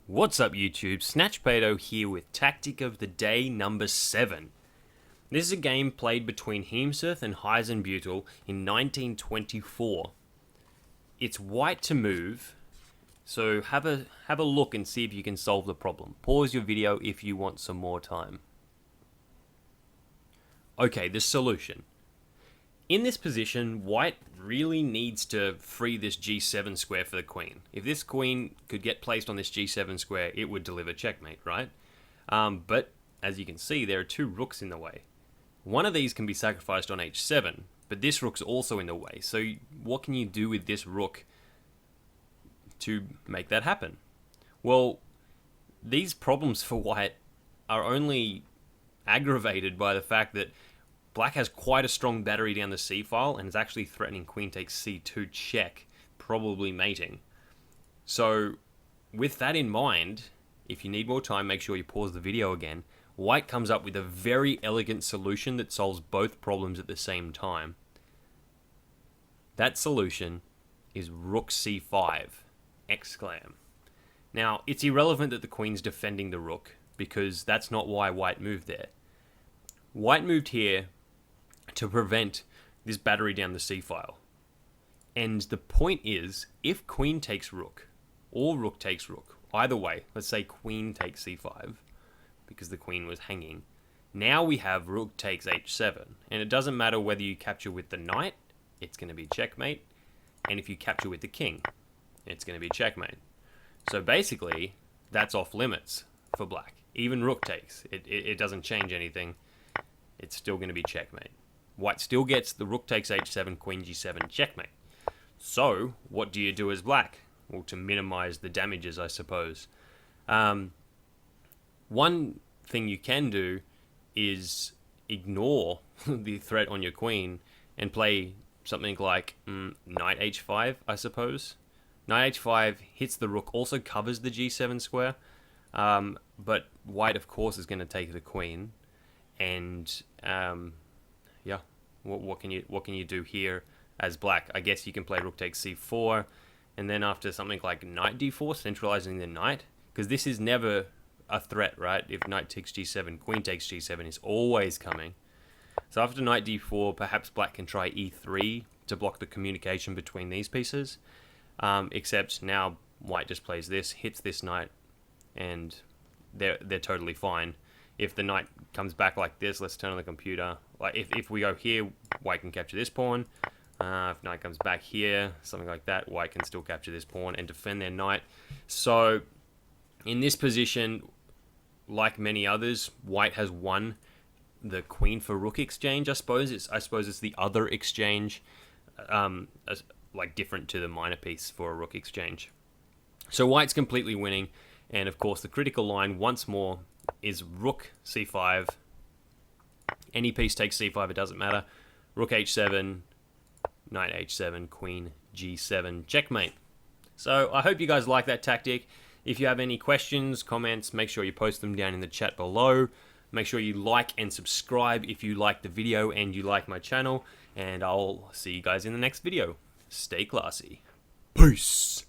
What's up YouTube, Snatchpedo here with Tactic of the Day number 7. This is a game played between Heemsoth and Heisenbuttel in 1924. It's white to move, so have a look and see if you can solve the problem. Pause your video if you want some more time. Okay, the solution. In this position, white really needs to free this g7 square for the queen. If this queen could get placed on this g7 square, it would deliver checkmate, right? But as you can see, there are two rooks in the way. One of these can be sacrificed on h7, but this rook's also in the way. So what can you do with this rook to make that happen? Well, these problems for white are only aggravated by the fact that Black has quite a strong battery down the c-file and is actually threatening queen takes c2 check, probably mating. So with that in mind, if you need more time, make sure you pause the video again. White comes up with a very elegant solution that solves both problems at the same time. That solution is rook c5, exclam. Now, it's irrelevant that the queen's defending the rook, because that's not why white moved there. White moved here to prevent this battery down the c-file. And the point is, if queen takes rook, or rook takes rook, either way, let's say queen takes c5, because the queen was hanging, now we have rook takes h7, and it doesn't matter whether you capture with the knight, it's going to be checkmate, and if you capture with the king, it's going to be checkmate. So basically, that's off limits for black. Even rook takes, it doesn't change anything, it's still going to be checkmate. White still gets the rook takes h7, queen g7, checkmate. So, what do you do as black? Well, to minimize the damages, I suppose. One thing you can do is ignore the threat on your queen and play something like knight h5, I suppose. Knight h5 hits the rook, also covers the g7 square, but white, of course, is going to take the queen, and yeah, what can you do here as black? I guess you can play rook takes c4, and then after something like knight d4, centralizing the knight, because this is never a threat, right? If knight takes g7, queen takes g7 is always coming. So after knight d4, perhaps black can try e3 to block the communication between these pieces, except now white just plays this, hits this knight, and they're totally fine. If the knight comes back like this, let's turn on the computer. Like if we go here, white can capture this pawn. If knight comes back here, something like that, white can still capture this pawn and defend their knight. So in this position, like many others, white has won the queen for rook exchange. I suppose it's the other exchange, like different to the minor piece for a rook exchange. So white's completely winning, and of course the critical line once more is rook c5. Any piece takes c5, it doesn't matter. Rook h7, knight h7, queen g7, checkmate. So I hope you guys like that tactic. If you have any questions, comments, make sure you post them down in the chat below. Make sure you like and subscribe if you like the video and you like my channel, and I'll see you guys in the next video. Stay classy. Peace.